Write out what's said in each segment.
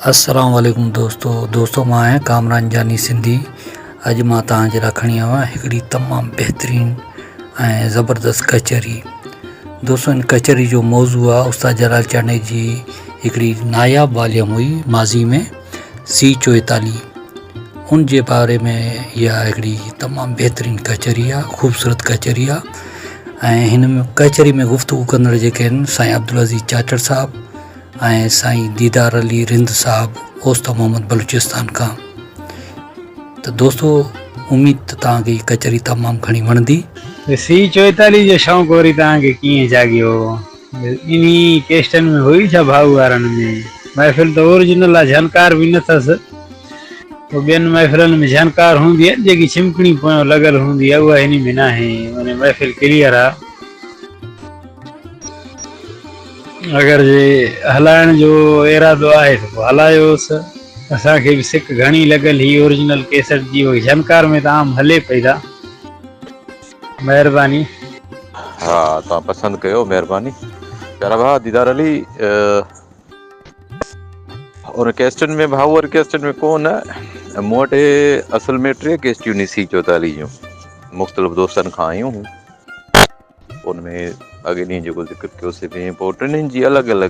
अस्सलाम वालेकुम दोस्तों मां आहियां कामरान जानी सिंधी। अॼु मां तव्हांजे लाइ खणी आयो आहियां हिकिड़ी तमामु बहितरीनु ऐं ज़बरदस्त कचहरी। दोस्तों इन कचहरी जो मौज़ू आहे उस्ताद जलाल चांडे जी हिकिड़ी नायाबु वॉल्यूम हुई माज़ी में C44। उन जे बारे में इहा हिकिड़ी तमामु बहितरीनु कचहरी आहे, ख़ूबसूरत कचहरी आहे। ऐं हिन में कचहरी में गुफ़्तगू कंदड़ जेके आहिनि साईं अब्दुल अज़ीज़ चाचड़ साहिबु ऐं साईं दीदार अली रिंद साहिबु ओस्ता मोहम्मद बलूचिस्तान खां। त दोस्तों उम्मीद त तव्हांखे हीअ कचहरी तमामु घणी वणंदी। C44 जो शौक़ु वरी तव्हांखे कीअं जाॻियो? इन्ही केस्टनि में हुई छा भाऊ वारनि में? महफ़िल त ओरिजिनल आहे, झनकार बि न अथसि। पोइ ॿियनि महफ़िलनि में झनकार हूंदी आहे, जेकी छिमकणी पोयां लॻल हूंदी आहे उहा हिन में न आहे। माने महफ़िल क्लियर आहे। अगरि जे हलाइण जो इरादो आहे त पोइ हलायोसि। असांखे बि सिक घणी लॻल ही ओरिजिनल केसट जी, वरी झनकार में त आम हले पई था। महिरबानी। हा तव्हां पसंदि कयो, महिरबानी। प्यारा भाउ दीदार अली और केस्टनि में भाऊ वारी केस्टनि में कोन, मूं वटि असल में 3 केस्टियूं आहिनि C44 जूं, मुख़्तलिफ़ दोस्तनि खां आयूं। उन में अॻे ॾींहुं जेको ज़िक्र कयोसीं में पोइ टिनिनि जी अलॻि अलॻि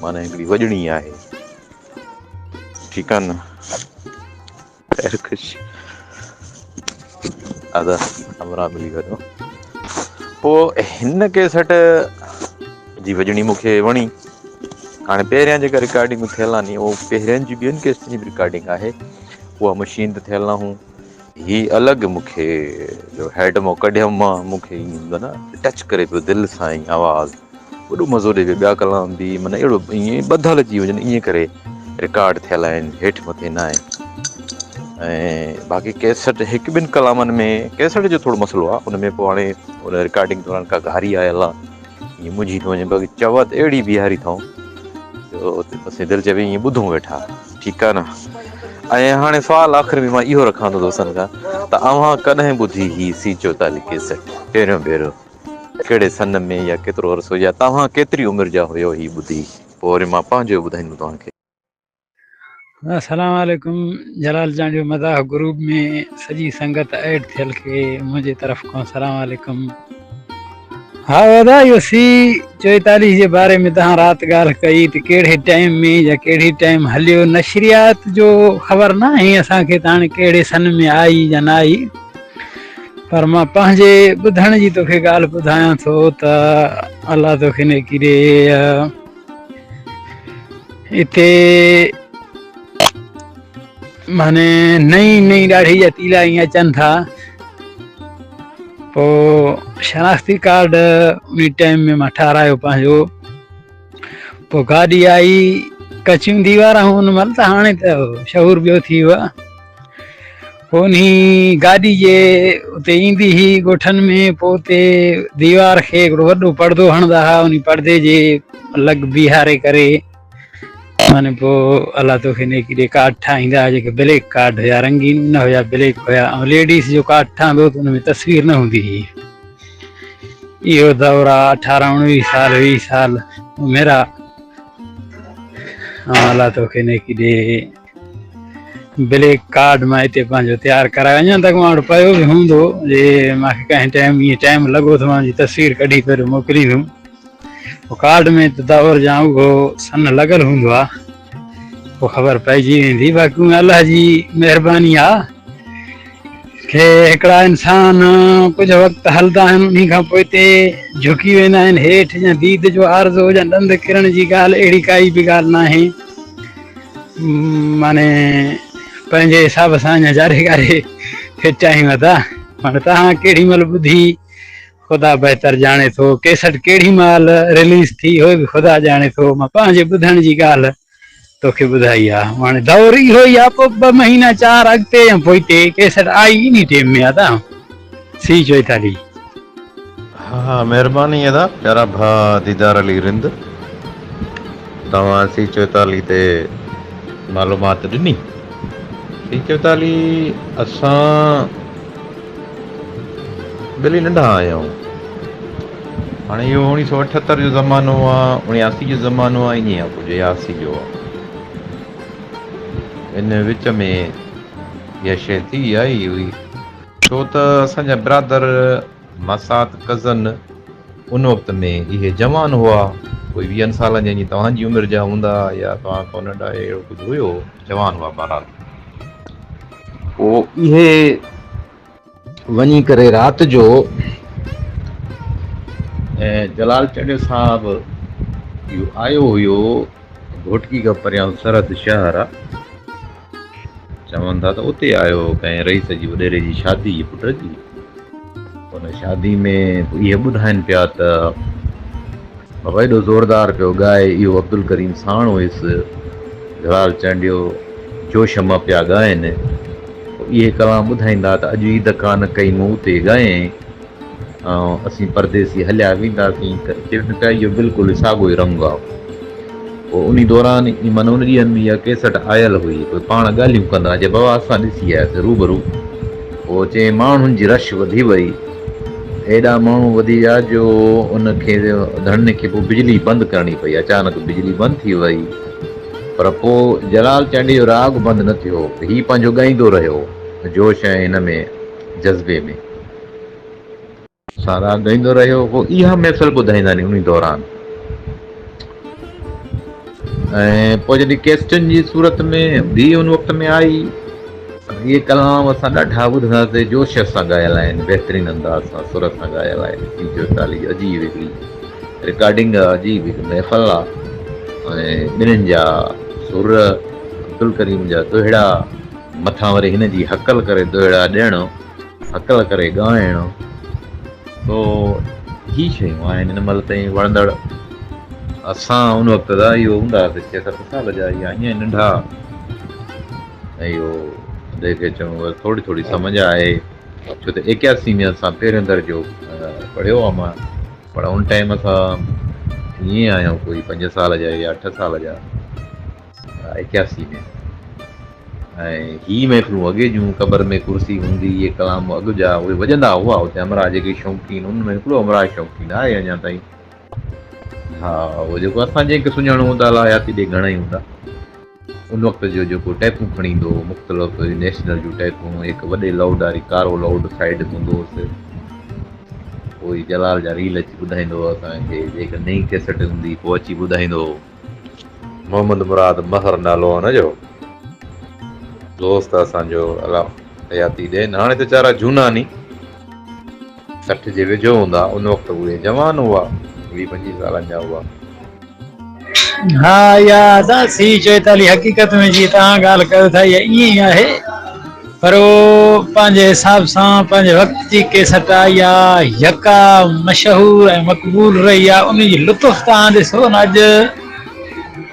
माना हिकिड़ी वॼणी आहे, ठीकु आहे न। अदा हमरा मिली वञो। पोइ हिन केसट जी वॼणी मूंखे वणी। हाणे पहिरियां जेका रिकॉर्डिंग थियल आहे नी, उहो पहिरियनि जी ॿियनि केसटनि जी रिकॉर्डिंग आहे, उहा मशीन ते थियल न हूं। ही अलॻि मूंखे जो हेड मां कढियमि मां, मूंखे ईअं न टच करे पियो दिलि सां ई आवाज़ु, वॾो मज़ो ॾे पियो। ॿिया कलाम बि माना अहिड़ो ईअं ॿधल अची वञनि, ईअं करे रिकॉर्ड थियल आहिनि, हेठि मथे न आहे। ऐं बाक़ी केसट हिकु ॿिनि कलामनि में केसट जो थोरो मसइलो आहे, उन में पोइ हाणे उन रिकॉर्डिंग दौरान का घारी आयल आहे, ईअं मुंझी थो वञे। बाक़ी चव त अहिड़ी बीहारी अथऊं जो बसि दिलि चवे ईअं ॿुधूं वेठा, ठीकु आहे न। ऐं हाणे सुवालु आख़िर में मां इहो रखां थो दोस्तनि खां, त अव्हां कॾहिं ॿुधी ही C44 केसट पहिरियों भेरो, कहिड़े सन में या केतिरो अरसो, या तव्हां केतिरी उमिरि जा हुयो ही ॿुधी? पोइ वरी मां पंहिंजो ॿुधाईंदुमि तव्हांखे। अस्सलाम वालेकुम। जलाल चांडे मदाह ग्रुप में सॼी संगत ऐड थियल खे मुंहिंजे तरफ़ खां सलाम वालेकुम। हा दादा, इहो C44 जे बारे में तव्हां राति ॻाल्हि कई त कहिड़े टाइम में या कहिड़ी टाइम हलियो, नशरियात जो ख़बर न आहे असांखे त हाणे कहिड़े सन में आई या न आई। पर मां पंहिंजे ॿुधण जी तोखे ॻाल्हि ॿुधायां थो त अलाह तोखे ने किरे हिते माने नई ॾाढी जा तीला ईअं अचनि था। पोइ शनाख्ती कार्ड उन टाइम में मां ठारायो पंहिंजो। पोइ गाॾी आई, कचियूं दीवारां उन महिल त, हाणे त शहूर ॿियो थी वियो आहे। पोइ उन गाॾी जे उते ईंदी हुई ॻोठनि में, पोइ उते दीवार खे हिकिड़ो वॾो पर्दो हणंदा हुआ, उन पर्दे जे अलॻि बीहारे करे माने पोइ अलाह तोखे ने किरे कार्ड ठाहींदा, जेके ब्लैक कार्ड हुया, रंगीन न हुया, ब्लैक हुया। ऐं लेडीस जो कार्ड ठहंदो त हुन में तस्वीर न हूंदी हुई। इहो दौर आहे 18-19 साल 20 साल मेरा। अलाह तोखे ने किरे ब्लैक कार्ड मां हिते पंहिंजो तयारु करायो। अञा तक मां वटि पियो बि हूंदो, जे मूंखे कंहिं टाइम ईअं टाइम लॻो त मां तस्वीर कढी करे मोकिलींदुमि। पोइ कार्ड में त दौर जा उहो सन लॻल हूंदो आहे, पोइ ख़बर पइजी वेंदी। बाक़ी अलाह जी महिरबानी आहे कि हिकिड़ा इंसान कुझु वक़्तु हलंदा आहिनि, उन खां पोइ हिते झुकी वेंदा आहिनि हेठि। या दीद जो आरज़ो या ॾंद किरण जी ॻाल्हि, अहिड़ी काई बि ॻाल्हि न आहे। माने पंहिंजे हिसाब सां अञा जारे गारे फिट आहियूं था। हाणे तव्हां केॾी महिल ॿुधी ख़ुदा बहितर ॼाणे थो, केसट केॾी महिल रिलीज़ थी उहो बि ख़ुदा ॼाणे थो। मां पंहिंजे ॿुधण जी ॻाल्हि तोखे ॿुधाई आहे। हाणे दौर इहो ई आहे। पोइ 2 महीना 4 अॻिते या पोइते केसट आई इन टाइम में आहे त C44। हा महिरबानी अदा। प्यारा भाउ दीदार अली रिंद, तव्हां C44 ते मालूमात ॾिनी। C44 असां बिली नंढा आहियूं। हाणे इहो 1978 जो ज़मानो आहे, 79 जो ज़मानो आहे, ईअं आहे कुझु 81 जो आहे। इन विच में इहा शइ थी आई हुई, छो त असांजा ब्रादर मसात कज़न उन वक़्त में इहे जवान हुआ, कोई 20 सालनि जी तव्हांजी उमिरि जा हूंदा या तव्हां खां नंढा, अहिड़ो कुझु हुयो, जवान हुआ बहरहाल। पोइ इहे वञी करे राति जो ऐं जलाल चंडियो साहिबु इहो आयो हुयो घोटकी खां परियां सरहद शहर आहे, चवनि था त उते आयो कंहिं रईस जी वॾेरे जी शादी जी पुट जी। हुन शादी में इहे ॿुधाइनि पिया त बाबा एॾो ज़ोरदार पियो ॻाए, इहो अब्दुल करीम साण हुयुसि, जलाल चंडियो जोश मां पिया ॻाइनि। इहे कलाम ॿुधाईंदा त अॼु ईद कान कई मूं उते ॻाए ऐं असीं परदेसी हलिया वेंदासीं, त चवनि पिया इहो बिल्कुलु साॻियो ई रंग आहे। पोइ उन दौरान माना उन ॾींहंनि में इहा केसट आयल हुई, कोई पाण ॻाल्हियूं कंदा जे बाबा असां ॾिसी आयासीं रूबरू। पोइ चई माण्हुनि जी रश वधी वई, हेॾा माण्हू वधी विया जो उनखे धरणे खे पोइ बिजली बंदि करणी पई, अचानक बिजली बंदि थी वई। पर पोइ जलाल चंडी जो राग बंदि न थियो, हीउ पंहिंजो ॻाईंदो रहियो जोश ऐं हिन में जज़्बे में सां राग ॻाईंदो रहियो। पोइ इहा महफ़िल ॿुधाईंदा आहिनि उन दौरान। ऐं पोइ जॾहिं कैस्टनि जी सूरत में बि उन वक़्त में आई, इहे कलाम असां ॾाढा ॿुधंदासीं, जोश सां ॻायल आहिनि, बहितरीनु अंदाज़ सां सुर सां ॻायल आहिनि। 44 अजीब हिकिड़ी रिकॉर्डिंग आहे, अजीब हिकु महफ़िल आहे ऐं ॿिन्हिनि जा सुर, अब्दुल करीम जा दोहिड़ा, मथां वरी हिन जी हकल करे दोहिड़ा ॾियणु, हकल करे ॻाइणु। पोइ ही शयूं आहिनि हिन महिल ताईं वणंदड़। असां उन वक़्त जा इहो हूंदासीं 6-7 साल जा, या ईअं नंढा, ऐं इहो जेके चऊं थोरी थोरी सम्झ आहे, छो त 81 में असां पहिरियों दर्जो पढ़ियो आहे मां, पर उन टाइम असां ईअं आहियूं कोई 5 साल जा या 8 साल जा 81 में। ऐं ही महफ़िलूं अॻे जूं, क़बर में कुर्सी हूंदी, इहे कलाम अॻु जा उहे वॼंदा हुआ उते। अमरा जेके शौक़ीन, उनमें हिकिड़ो अमरा शौक़ीन आहे अञा ताईं। हा, उहो जेको असां जंहिंखे सुञाणूं हूंदा हयाती ॾे घणेई हूंदा। उन वक़्त जो जेको टैपूं खणी ईंदो हो, मुख़्तलिफ़ नेशनल जूं टैपूं, हिकु वॾे लाउड वारी कारो लाउड साइड हूंदो हुउसि, पोइ जलाल जा रील अची ॿुधाईंदो हो असांखे। जेका नई कैसेट हूंदी पोइ अची ॿुधाईंदो हो। मोहम्मद मुराद महर नालो हुन जो दोस्त असांजो, अला हयाती ॾियनि। हाणे त वीचारा झूना नी 60 जे वेझो हूंदा, उन वक़्तु उहे जवान हुआ, 20-25 सालनि जा हुआ। हा, याद आहे। 44 हक़ीक़त में जीअं तव्हां ॻाल्हि कयो था इहा ईअं ई आहे, पर उहो पंहिंजे हिसाब सां पंहिंजे वक़्त जी केसट आहे, या यका मशहूरु ऐं मक़बूल रही आहे। उन जी लुत्फ़ तव्हां ॾिसो न, अॼु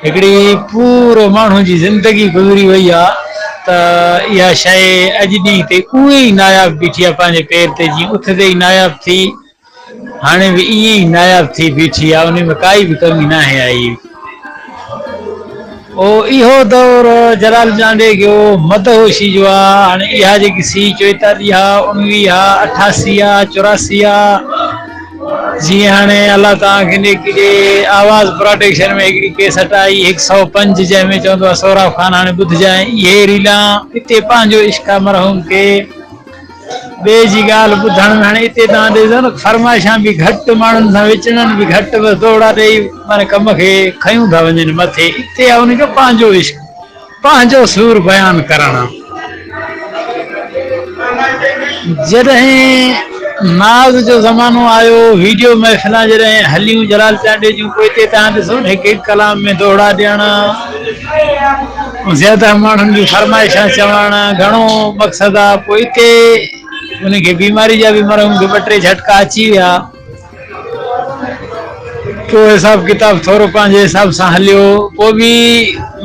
हिकिड़ी पूरो माण्हू जी ज़िंदगी गुज़री वई आहे त इहा शइ अॼु ॾींहं ते उहे ई नायाब बीठी आहे पंहिंजे पेर ते, जीअं उथंदे ई नायाब थी, हाणे बि ईअं ई नायाब थी बीठी आहे, उन में काई बि कमी न आहे आई। इहो दौर जलाल चांडे जो मदहोशी जो आहे। हाणे इहा जेकी 44 आहे, 19 आहे, 88 आहे, 84 आहे, जीअं हाणे अलाह तव्हांखे केॾे आवाज़ प्रोटेक्शन में हिकिड़ी केसट आई 105, जंहिंमें चवंदो आहे सौराब ख़ान हाणे ॿुधजांइ। इहे रीलां हिते पंहिंजो इश्क मरहूम खे ॿिए जी ॻाल्हि ॿुधण में, हाणे हिते तव्हां ॾिसो न, फरमाइशां बि घटि, माण्हुनि सां विचणनि बि घटि, बसि दौड़ा ॾेई माने कम खे खयूं था वञनि मथे। हिते आहे उनजो पंहिंजो इश्क, पंहिंजो सूर बयानु करणु। जॾहिं नाज़ जो ज़मानो आयो, वीडियो महफ़िलां जॾहिं हलियूं जलाल चांडे जूं, पोइ हिते तव्हां ॾिसो न हिकु कलाम में दोड़ा ॾियणु, ज़्यादा माण्हुनि जूं फरमाइशां चवणु, घणो मक़सदु आहे। पोइ हिते उनखे बीमारी जा बि मरहूम खे 2-3 झटका अची विया, पोइ हिसाब किताब थोरो पंहिंजे हिसाब सां हलियो। पोइ बि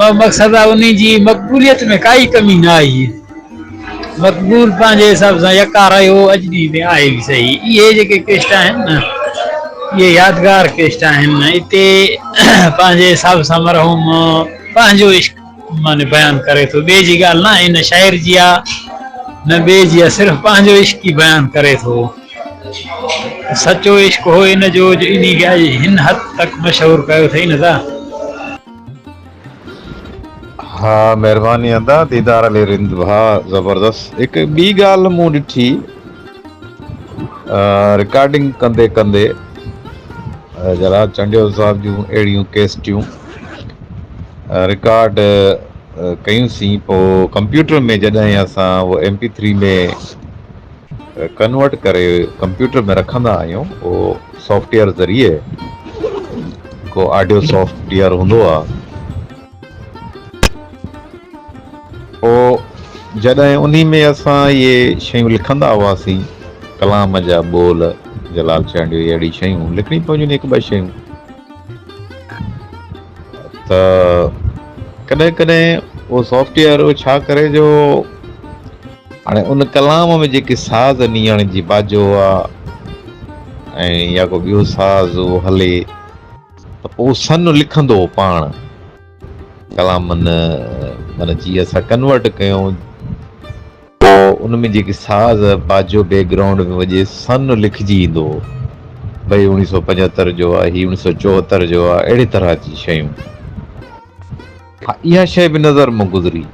मक़सदु आहे उन जी मक़बूलियत में काई कमी न आई, मक़बूल पंहिंजे हिसाब सां यका रहियो, अॼु ॾींहं ते आहे बि सही। इहे जेके केस्ट आहिनि न, इहे यादगार केस्ट आहिनि। हिते पंहिंजे हिसाब सां मरहूम पंहिंजो इश्क माने बयानु करे थो, ॿिए जी ॻाल्हि न आहे, न शाइर जी आहे न ॿिए जी आहे, सिर्फ़ु पंहिंजो इश्क ई बयानु करे थो। सचो इश्क हो इन जो इन खे अॼु हिन हद तक मशहूरु कयो अथई न था। हाँ महिरबानी अदा दीदार अली रिंद भा ज़बरदस्त। हिकु ॿी ॻाल्हि मूं ॾिठी रिकॉर्डिंग कंदे कंदे जलाल चंडियो साहिब जूं अहिड़ियूं केसटियूं रिकॉर्ड कयूंसीं, पोइ कंप्यूटर में जॾहिं असां उहो MP3 में कन्वर्ट करे कंप्यूटर में रखंदा आहियूं, उहो सॉफ्टवेयर ज़रिए को ऑडियो सॉफ्टवेयर हूंदो आहे, पोइ जॾहिं उन में असां इहे शयूं लिखंदा हुआसीं, कलाम जा ॿोल जलाल चंडियो अहिड़ी शयूं लिखणी पवंदियूं, हिकु ॿ शयूं, त कॾहिं कॾहिं उहो सॉफ्टवेयर छा करे जो हाणे उन कलाम में जेके साज़ नीअण जी बाजो आहे ऐं या को ॿियो साज़ उहो हले, त पोइ सन लिखंदो पाण कलामनि माना जीअं असां कन्वर्ट कयूं, पोइ उन में जेके साज़ बाजो बैकग्राउंड में वॼे सन लिखिजी ईंदो, भई 1975 जो आहे, हीअ 1974 जो आहे, अहिड़े तरह जी शयूं। हा, इहा शइ बि नज़र मां गुज़री,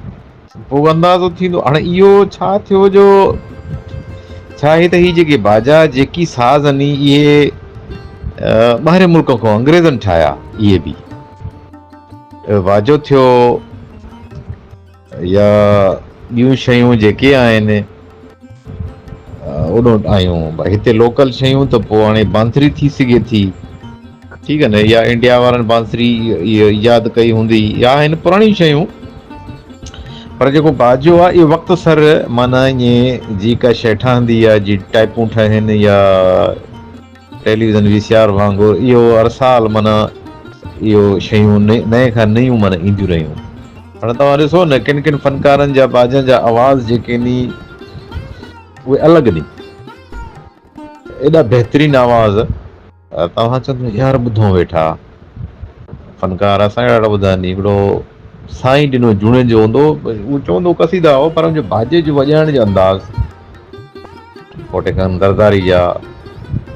पोइ अंदाज़ो थींदो हाणे इहो छा थियो जो छा आहे त हीअ जेके बाजा जेकी साज़ आहिनि इहे ॿाहिरि मुल्क खां अंग्रेज़नि ठाहिया, इहे बि बाजो थियो या ॿियूं शयूं जेके आहिनि ओॾो आहियूं, भई हिते लोकल शयूं त पोइ हाणे बांसुरी थी सघे थी, ठीकु आहे न, या इंडिया वारनि बांसुरी इहा ईजाद कई हूंदी, या आहिनि पुराणियूं शयूं, पर जेको बाजो आहे इहो वक़्तु सर माना ईअं जी का शइ ठहंदी आहे, जी टाइपूं ठहनि या टेलीविज़न VCR वांगुरु, इहो हर साल माना इहो शयूं नए खां नयूं माना ईंदियूं रहियूं। हाणे तव्हां ॾिसो न किन किन फ़नकारनि जा बाजनि जा आवाज़ जेके नी उहे अलॻि नी, एॾा बहितरीनु आवाज़ तव्हां चवंदो यार ॿुधो वेठा फ़नकार, असां ॾाढा ॿुधा नी, हिकिड़ो साईं ॾिनो जूणे जो हूंदो, उहो चवंदो कसीदा हो, पर हुनजो बाजे जो वॼाइण जो अंदाज़ कोटे खान दरदारी जा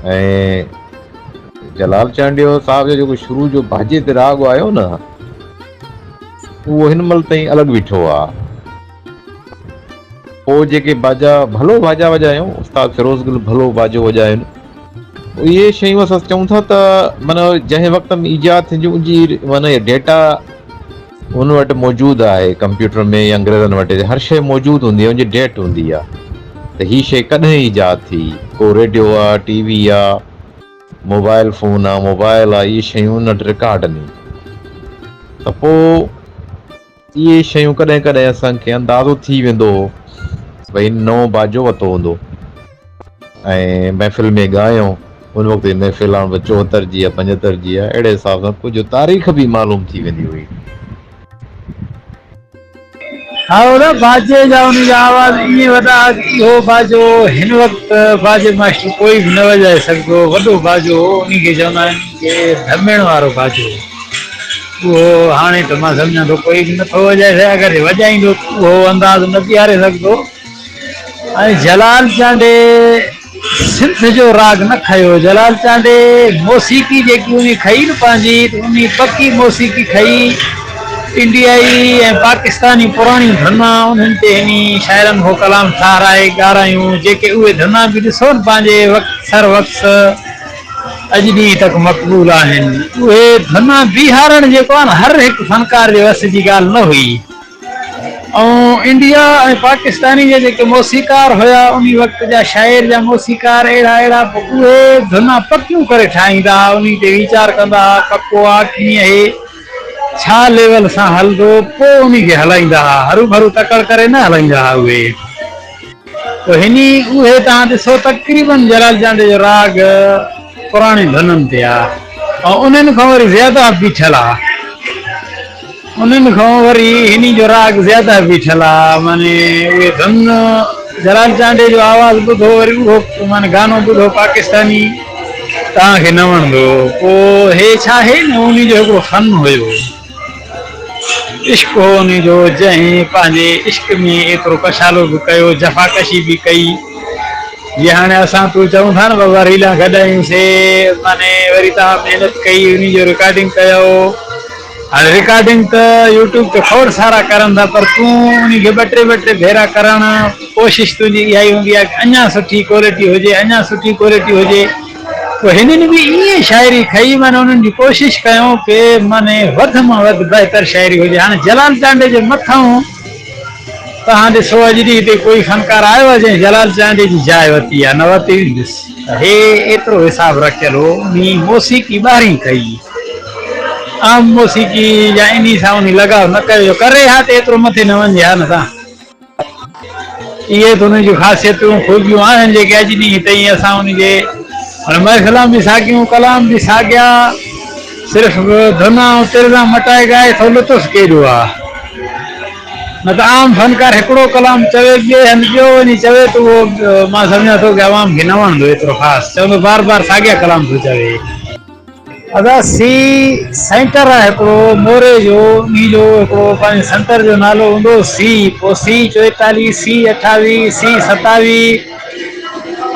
ऐं जलाल चांडियो साहिब जो जेको शुरू जो बाजे ते राग आयो न, उहो हिन महिल ताईं अलॻि बीठो आहे। पोइ जेके बाजा भलो बाजा वॼायूं, उस्ताद फिरोज़ गुल भलो बाजो वॼायुनि, इहे शयूं असां चऊं था त माना जंहिं वक़्त में ईजाद थींदियूं उनजी माना डेटा उन वटि मौजूदु आहे, कंप्यूटर में या अंग्रेज़नि वटि हर शइ मौजूदु हूंदी आहे, उनजी डेट हूंदी आहे त हीअ शइ कॾहिं ईजाद थी, को रेडियो आहे, TV आहे, मोबाइल फ़ोन आहे, मोबाइल आहे, इहे शयूं उन वटि रिकॉर्ड नी, त पोइ इहे शयूं कॾहिं कॾहिं असांखे अंदाज़ो थी वेंदो भई नओं बाजो वरितो हूंदो ऐं महफ़िल में ॻायूं, उन वक़्तु महफ़िल हाणे 74 जी या 75 जी आहे, अहिड़े हिसाब सां कुझु तारीख़ बि मालूम थी वेंदी हुई। हा बाजे जा उनजा आवाज़ ईअं वॾा, इहो बाजो हिन वक़्तु बाजे मास्टर कोई बि न वॼाए सघंदो, वॾो बाजो उनखे चवंदा आहिनि की धमेण वारो बाजो, उहो हाणे त मां सम्झां थो कोई बि नथो वॼाए सघे, अगरि वॼाईंदो उहो अंदाज़ न बीहारे सघंदो। ऐं जलाल चांडे सिंध जो राग न खयो, जलाल चांडे मौसीक़ी जेकी उन खई न पंहिंजी, उन पकी मौसीक़ी खई, इंडियाई ऐं पाकिस्तानी पुराणियूं धुना उन्हनि ते हिन शाइरनि हो कलाम ठाराए ॻारायूं, जेके उहे धुना बि ॾिसो न पंहिंजे वक़्तु सर वक़्तु अॼु ॾींहं तक मक़बूल आहिनि। उहे धुना बीहारण जेको आहे न हर हिकु फ़नकार जे वस जी ॻाल्हि न हुई, ऐं इंडिया ऐं पाकिस्तानी जा जेके मौसीक़ार हुया उन वक़्त जा शाइर जा मौसीक़ार अहिड़ा अहिड़ा उहे धुना पकियूं करे ठाहींदा, उन ते वीचार कंदा पको आहे कीअं हे छा लेवल सां हलंदो, पोइ उनखे हलाईंदा हुआ, हरू भरू तकड़ करे न हलाईंदा हुआ उहे। पोइ हिन उहे तव्हां ॾिसो तक़रीबन जलाल चांडे जो राग पुराणे धुननि ते आहे, ऐं उन्हनि खां वरी ज़्यादा बीठल आहे, उन्हनि खां वरी हिन जो राग ज़्यादा बीठल आहे, माने उहे धुन जलाल चांडे जो आवाज़ ॿुधो वरी उहो माने गानो ॿुधो पाकिस्तानी तव्हांखे न वणंदो। पोइ हे छा आहे न उन जो हिकिड़ो फन हुयो, इश्क हो उन जो, जंहिं पंहिंजे इश्क में एतिरो कशालो बि कयो, जफ़ाकशी बि कई, जीअं हाणे असां तूं चऊं था न बाबा रीला गॾायूंसीं, माने वरी तव्हां महिनत कई, उन जो रिकॉर्डिंग कयो, हाणे रिकॉर्डिंग त यूट्यूब ते खोड़ सारा करनि था, पर तूं उनखे ॿ टे भेरा करण कोशिशि तुंहिंजी इहा ई हूंदी आहे कि अञा सुठी क्वालिटी हुजे, अञा सुठी क्वालिटी हुजे। पोइ हिननि बि ईअं शाइरी खई, माना उन्हनि जी कोशिशि कयूं कि माने वधि मां वधि बहितर शाइरी हुजे। हाणे जलाल चांडे जे मथां तव्हां ॾिसो अॼु ॾींहुं हिते कोई फनकार आयो आहे जंहिं जलाल चांडे जी जाइ वरिती आहे, न वरिती ॾिस। हे एतिरो हिसाबु रखियल हो, नी मौसीक़ी ॿारहीं कई, आम मौसीक़ी या इन सां उन लॻाव न कयो, करे हा त एतिरो मथे न वञे हा न तव्हां। इहे त उन्हनि जूं ख़ासियतूं ख़ूबियूं आहिनि जेके अॼु ॾींहुं ताईं असां उनखे हाणे महफ़िलां बि साॻियूं, कलाम बि साॻिया, सिर्फ़ु धुना ऐं तिरना मटाए ॻाए थो लुत्फ़ केॾो आहे। न त आम फनकार हिकिड़ो कलाम चवे, ॿिए हंधि ॿियो वञी चवे त उहो मां सम्झां थो कि आवाम खे न वणंदो एतिरो ख़ासि, चवंदो बार बार साॻिया कलाम थो चवे। अदा सी सेंटर आहे हिकिड़ो मोरे जो, उन जो हिकिड़ो पंहिंजे सेंटर जो नालो हूंदो सी, पोइ सी 44, सी 28, सी 27,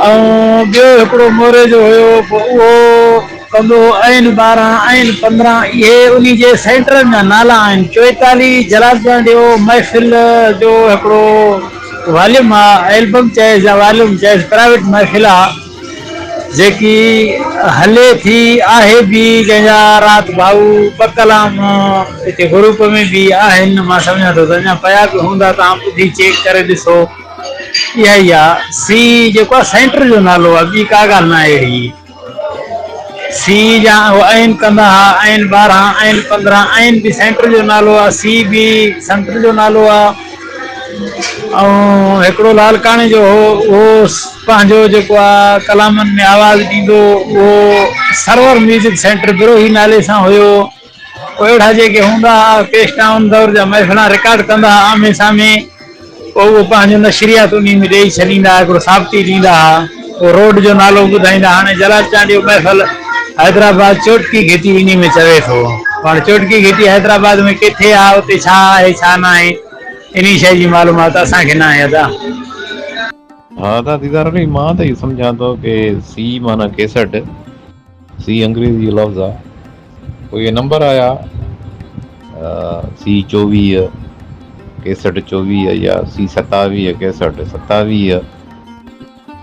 ऐं ॿियो हिकिड़ो मोरे जो हुयो, पोइ उहो कंदो आहिनि 12, आहिनि 15, इहे उन जे सेंटरनि जा नाला आहिनि। 44 जलाल चांडे महफ़िल जो हिकिड़ो वॉल्यूम आहे, एल्बम चइसि या वॉल्यूम चइसि, प्राइवेट महफ़िल आहे जेकी हले थी, आहे बि कंहिंजा राति भाऊ 2 कलाम हिते ग्रुप में बि आहिनि, मां सम्झां थो त अञा पिया बि हूंदा, तव्हां ॿुधी चेक करे ॾिसो। इहा ई आहे सी जेको आहे सेंटर जो नालो आहे, ॿी का ॻाल्हि न आहे अहिड़ी। सी जा आहिनि कंदा हा, आहिनि 12, आहिनि 15, आहिनि बि सेंटर जो नालो आहे, सी बि सेंटर जो नालो आहे। ऐं हिकिड़ो लालकाणे जो हो, उहो पंहिंजो जेको आहे कलामनि में आवाज़ ॾींदो, उहो सरवर म्यूज़िक सेंटर बिरोही नाले सां हुयो। पोइ अहिड़ा जेके हूंदा हुआ केस्टा उन दौर जा महफ़िलां रिकॉर्ड कंदा हुआ आमे सामे, पोइ उहो पंहिंजो नशरियात उन में ॾेई छॾींदा, हिकिड़ो साबिती ॾींदा हुआ, पोइ रोड जो नालो ॿुधाईंदा। हाणे जलाल चांडे जो महफ़िल हैदराबाद चोटकी घिटी इन में चवे थो, हाणे चोटकी घिटी हैदराबाद में किथे आहे, उते छा आहे छा न आहे, इन शइ जी मालूमात असांखे न आहे। अदा हा त दीदार अली, मां त इहो सम्झां थो कि सी माना केसट, सी अंग्रेज़ी लफ़्ज़ आहे, पोइ इहे नंबर आया सी 24 केसट 24 या सी 27 केसट 27,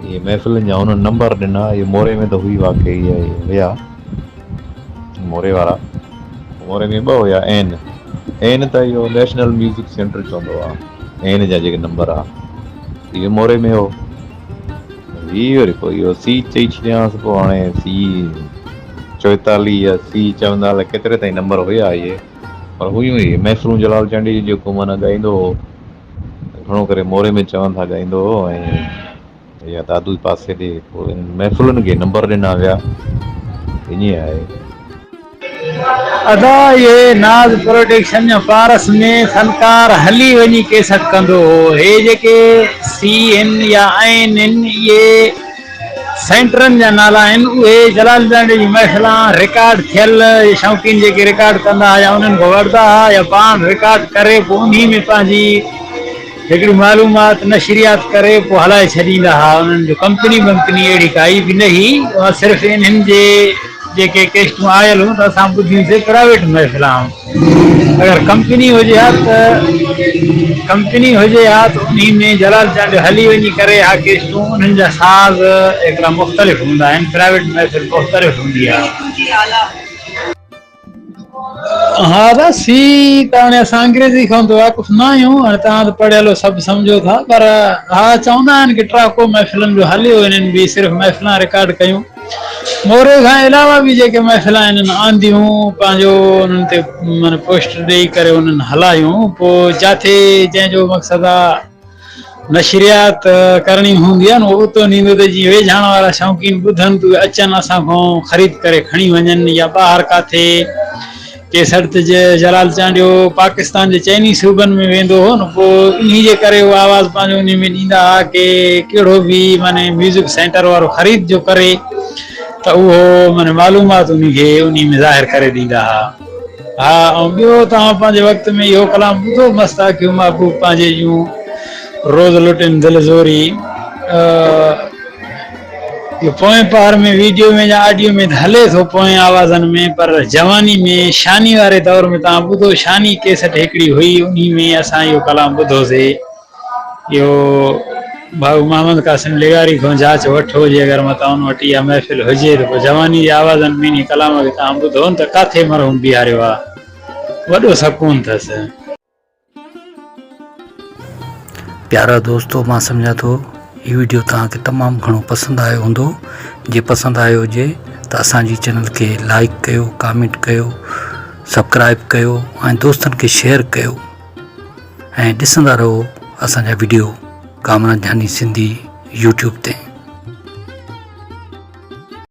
इहे महफ़िलनि जा हुननि नंबर ॾिना। इहे मोरे में त हुई वाक़ई इहे हुया मोरे वारा, मोरे में 2 हुया एन त इहो नेशनल म्यूज़िक सेंटर चवंदो आहे, एन जा जेके नंबर आहे इहो मोरे में हो। हीअ वरी पोइ इहो सी चई छॾियांसि, पोइ हाणे सी 44 या सी चवंदा अलाए केतिरे ताईं नंबर हुया इहे, पर हुयूं इहे महफ़िलूं जलाल चांडी जी जेको माना ॻाईंदो हो, घणो करे मोरे में चवनि था ॻाईंदो हो, ऐं या दादू पासे ॾे, पोइ महफ़िलुनि खे नंबर ॾिना विया, ईअं आहे। अदा ये नाज़ प्रोडक्शन या पारस में फनकार हली वञी केसट कंदो हो। हे जेके सी आहिनि या आहिनि, इहे सेंटरनि जा नाला आहिनि, उहे जलाल चांडे जी महफ़िलां रिकॉर्ड थियल शौक़ीन जेके रिकॉर्ड कंदा हुआ या उन्हनि खां वठंदा हुआ या पाण रिकॉर्ड करे पोइ उन्ही में पंहिंजी हिकिड़ी मालूमात नशरियात करे पोइ हलाए छॾींदा हुआ। उन्हनि जो कंपनी अहिड़ी काई बि न हुई, सिर्फ़ु इन्हनि जे जेके केस्टूं आयल हुयूं त असां ॿुधियूंसीं प्राइवेट महफ़िलां। अगरि कंपनी हुजे हा त उन में जलाल चांडे हली वञी करे हा केस्टूं, उन्हनि जा साज़ हिकिड़ा मुख़्तलिफ़ हूंदा आहिनि, प्राइवेट महफ़िल मुख़्तलिफ़ हूंदी आहे। हा बस सी त हाणे असां अंग्रेज़ी खां त वाक़ुफ़ु न आहियूं, हाणे तव्हां त पढ़ियल सभु सम्झो था, पर हा चवंदा आहिनि कि ट्राको महफ़िलनि जो हलियो, इन्हनि बि सिर्फ़ु महफ़िलां रिकॉर्ड कयूं। मोरे खां अलावा बि जेके महफ़िलां इन्हनि आंदियूं, पंहिंजो उन्हनि ते माना पोस्टर ॾेई करे उन्हनि हलायूं, पोइ जिथे जंहिंजो मक़सदु आहे नशरियात करणी हूंदी आहे न, उहो उतो ॾींदो त जीअं वेझाण वारा शौक़ीन ॿुधनि त अचनि असां खां ख़रीद करे खणी वञनि, या ॿाहिरि काथे केसर त जलाल चांडियो पाकिस्तान जे चइनी सूबनि में वेंदो हो न, पोइ इन जे करे उहा आवाज़ु पंहिंजो उन में ॾींदा हुआ कि कहिड़ो बि माने म्यूज़िक सेंटर वारो ख़रीद जो करे त उहो माने मालूमात उनखे उन में ज़ाहिर करे ॾींदा हुआ। हा, ऐं ॿियो तव्हां पंहिंजे वक़्त में इहो कलाम ॿुधो, मस्ताकियूं महबूब पंहिंजे जूं रोज़ लुटिन दिल ज़ोरी, इहो पोएं पार में वीडियो में या ऑडियो में त हले थो पोएं आवाज़नि में, पर जवानी में शानी वारे दौर में तव्हां ॿुधो शानी कैसेट हिकिड़ी हुई, उन में असां इहो कलाम ॿुधोसीं। इहो भाऊ मोहम्मद कासिम लेगारी खां जाच वठो जे अगरि मां तव्हां वटि इहा महफ़िल हुजे त पोइ जवानी जे आवाज़नि में इन कलाम खे तव्हां ॿुधो त किथे मरहूम बीहारियो आहे, वॾो सुकून अथसि। प्यारा दोस्तो, मां सम्झां थो हीउ वीडियो तव्हांखे तमामु घणो पसंदि आयो हूंदो। जे पसंदि आयो हुजे त असांजी चैनल खे लाइक कयो, कमेंट कयो, सब्सक्राइब कयो ऐं दोस्तनि खे शेयर कयो ऐं ॾिसंदा रहो असांजा वीडियो कामराज ध्यानी सिंधी यूट्यूब ते।